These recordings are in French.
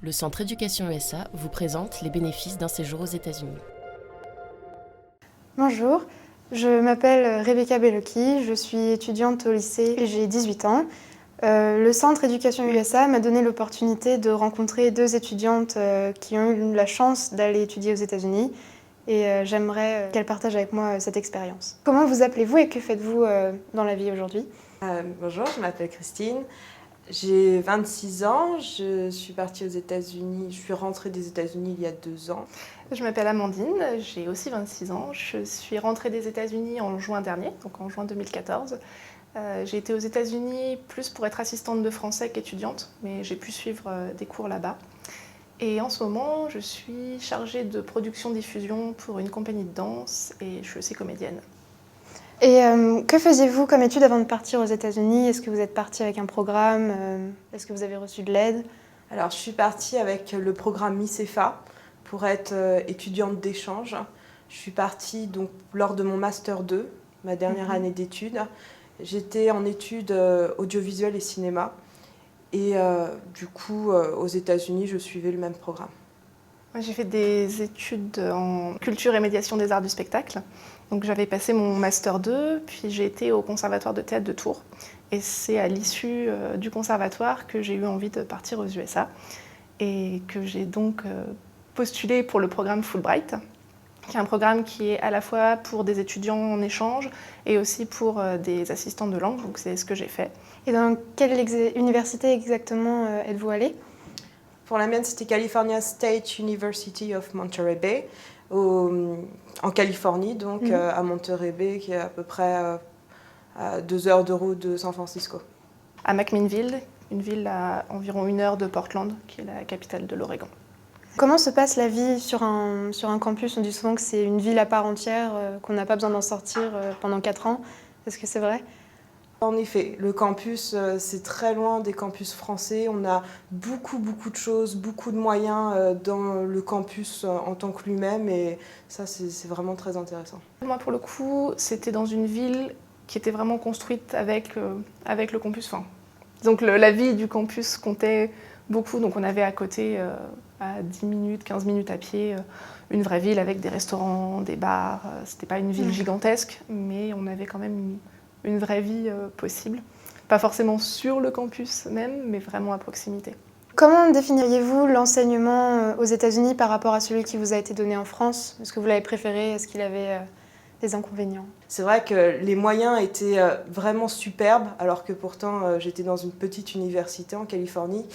Le Centre Éducation USA vous présente les bénéfices d'un séjour aux États-Unis. Bonjour, je m'appelle Rebecca Bellocchi, je suis étudiante au lycée et j'ai 18 ans. Le Centre Éducation USA m'a donné l'opportunité de rencontrer deux étudiantes qui ont eu la chance d'aller étudier aux États-Unis et j'aimerais qu'elles partagent avec moi cette expérience. Comment vous appelez-vous et que faites-vous dans la vie aujourd'hui ? Bonjour, je m'appelle Christine, j'ai 26 ans, je suis partie aux États-Unis, je suis rentrée des États-Unis il y a 2 ans. Je m'appelle Amandine, j'ai aussi 26 ans, je suis rentrée des États-Unis en juin dernier, donc en juin 2014. J'ai été aux États-Unis plus pour être assistante de français qu'étudiante, mais j'ai pu suivre des cours là-bas. Et en ce moment, je suis chargée de production-diffusion pour une compagnie de danse et je suis aussi comédienne. Et que faisiez-vous comme études avant de partir aux États-Unis ? Est-ce que vous êtes partie avec un programme ? Est-ce que vous avez reçu de l'aide ? Alors je suis partie avec le programme MICEFA pour être étudiante d'échange. Je suis partie donc lors de mon Master 2, ma dernière année d'études. J'étais en études audiovisuelles et cinéma. Et du coup, aux États-Unis, je suivais le même programme. Moi, j'ai fait des études en culture et médiation des arts du spectacle. Donc j'avais passé mon Master 2, puis j'ai été au Conservatoire de théâtre de Tours. Et c'est à l'issue du conservatoire que j'ai eu envie de partir aux USA et que j'ai donc postulé pour le programme Fulbright, qui est un programme qui est à la fois pour des étudiants en échange et aussi pour des assistants de langue, donc c'est ce que j'ai fait. Et dans quelle université exactement êtes-vous allée ? Pour la mienne, c'était California State University of Monterey Bay, en Californie, donc à Monterey Bay, qui est à peu près à 2 heures de route de San Francisco. À McMinnville, une ville à environ 1 heure de Portland, qui est la capitale de l'Oregon. Comment se passe la vie sur un campus ? On dit souvent que c'est une ville à part entière, qu'on n'a pas besoin d'en sortir pendant 4 ans. Est-ce que c'est vrai ? En effet, le campus, c'est très loin des campus français. On a beaucoup de choses, beaucoup de moyens dans le campus en tant que lui-même. Et ça, c'est vraiment très intéressant. Moi, pour le coup, c'était dans une ville qui était vraiment construite avec le campus. Enfin, donc la vie du campus comptait beaucoup. Donc on avait à côté, à 10 minutes, 15 minutes à pied, une vraie ville avec des restaurants, des bars. C'était pas une ville gigantesque, mais on avait quand même une vraie vie possible. Pas forcément sur le campus même, mais vraiment à proximité. Comment définiriez-vous l'enseignement aux États-Unis par rapport à celui qui vous a été donné en France ? Est-ce que vous l'avez préféré ? Est-ce qu'il avait des inconvénients ? C'est vrai que les moyens étaient vraiment superbes, alors que pourtant j'étais dans une petite université en Californie.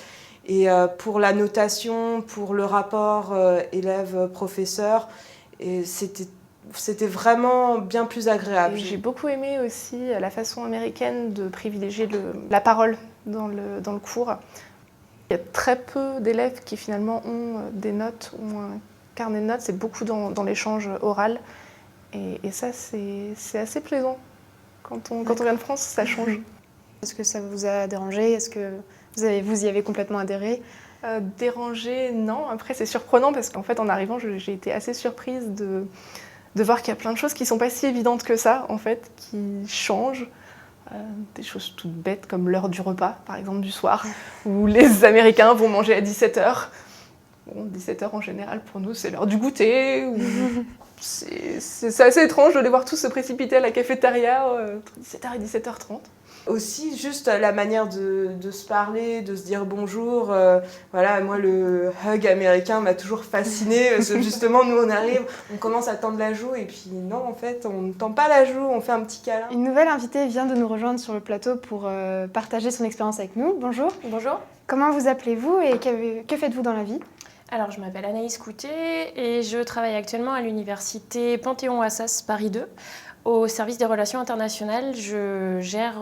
Et pour la notation, pour le rapport élève-professeur, c'était vraiment bien plus agréable. Et j'ai beaucoup aimé aussi la façon américaine de privilégier la parole dans le cours. Il y a très peu d'élèves qui finalement ont des notes, ont un carnet de notes, c'est beaucoup dans l'échange oral. Et ça, c'est assez plaisant. Quand on vient de France, ça change. Est-ce que ça vous a dérangé ? Est-ce que vous y avez complètement adhéré ? Dérangé, non. Après, c'est surprenant parce qu'en fait, en arrivant, j'ai été assez surprise de voir qu'il y a plein de choses qui ne sont pas si évidentes que ça, en fait, qui changent. Des choses toutes bêtes comme l'heure du repas, par exemple, du soir, où les Américains vont manger à 17h. Bon, 17h en général, pour nous, c'est l'heure du goûter. C'est assez étrange de les voir tous se précipiter à la cafétéria entre 17h et 17h30. Aussi, juste la manière de se parler, de se dire bonjour. Voilà, moi, le hug américain m'a toujours fascinée. Parce que justement, nous, on arrive, on commence à tendre la joue. Et puis non, en fait, on ne tend pas la joue, on fait un petit câlin. Une nouvelle invitée vient de nous rejoindre sur le plateau pour partager son expérience avec nous. Bonjour. Bonjour. Comment vous appelez-vous et que faites-vous dans la vie ? Alors, je m'appelle Anaïs Coutet et je travaille actuellement à l'université Panthéon-Assas Paris 2. Au service des relations internationales, je gère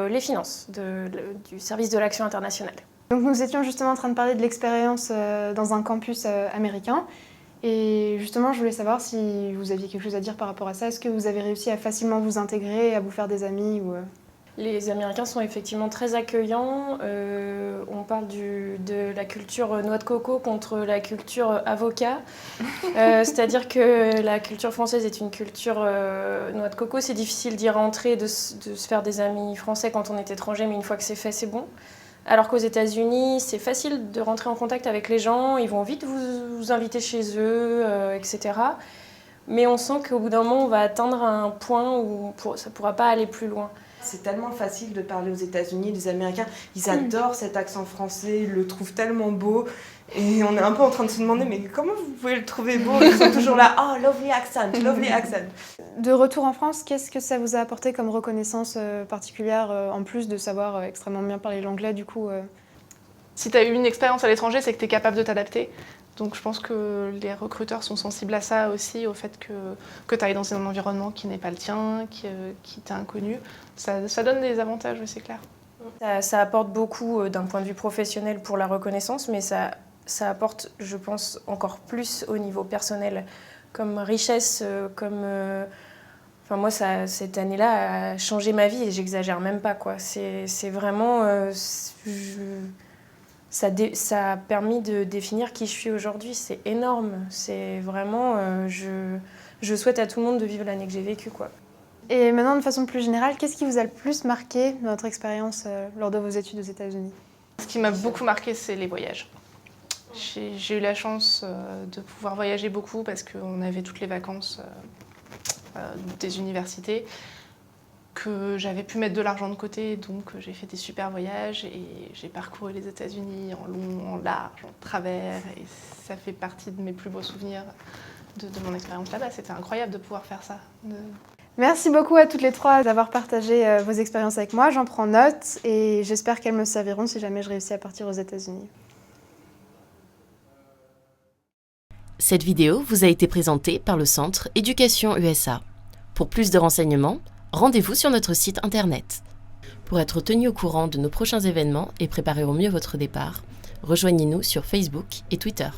les finances du service de l'action internationale. Donc nous étions justement en train de parler de l'expérience dans un campus américain. Et justement, je voulais savoir si vous aviez quelque chose à dire par rapport à ça. Est-ce que vous avez réussi à facilement vous intégrer, à vous faire des amis ou... Les Américains sont effectivement très accueillants. On parle de la culture noix de coco contre la culture avocat. C'est-à-dire que la culture française est une culture noix de coco. C'est difficile d'y rentrer, de se faire des amis français quand on est étranger, mais une fois que c'est fait, c'est bon. Alors qu'aux États-Unis, c'est facile de rentrer en contact avec les gens, ils vont vite vous inviter chez eux, etc. Mais on sent qu'au bout d'un moment, on va atteindre un point où ça ne pourra pas aller plus loin. C'est tellement facile de parler aux États-Unis, les Américains, ils adorent cet accent français, ils le trouvent tellement beau. Et on est un peu en train de se demander, mais comment vous pouvez le trouver beau? Ils sont toujours là, oh, lovely accent, lovely accent. De retour en France, qu'est-ce que ça vous a apporté comme reconnaissance particulière, en plus de savoir extrêmement bien parler l'anglais du coup Si tu as eu une expérience à l'étranger, c'est que tu es capable de t'adapter. Donc je pense que les recruteurs sont sensibles à ça aussi, au fait que tu ailles dans un environnement qui n'est pas le tien, qui t'est inconnu. Ça donne des avantages, oui, c'est clair. Ça apporte beaucoup d'un point de vue professionnel pour la reconnaissance, mais ça apporte, je pense, encore plus au niveau personnel, comme richesse, comme... Enfin, moi, cette année-là a changé ma vie et j'exagère même pas, quoi. C'est vraiment... Ça a permis de définir qui je suis aujourd'hui. C'est énorme. C'est vraiment... je souhaite à tout le monde de vivre l'année que j'ai vécue, quoi. Et maintenant, de façon plus générale, qu'est-ce qui vous a le plus marqué dans votre expérience lors de vos études aux États-Unis? Ce qui m'a beaucoup marqué, c'est les voyages. J'ai eu la chance de pouvoir voyager beaucoup parce qu'on avait toutes les vacances des universités, que j'avais pu mettre de l'argent de côté, donc j'ai fait des super voyages et j'ai parcouru les États-Unis en long, en large, en travers, et ça fait partie de mes plus beaux souvenirs de mon expérience là-bas. C'était incroyable de pouvoir faire ça. Merci beaucoup à toutes les trois d'avoir partagé vos expériences avec moi. J'en prends note et j'espère qu'elles me serviront si jamais je réussis à partir aux États-Unis. Cette vidéo vous a été présentée par le Centre Éducation USA. Pour plus de renseignements, rendez-vous sur notre site internet. Pour être tenu au courant de nos prochains événements et préparer au mieux votre départ, rejoignez-nous sur Facebook et Twitter.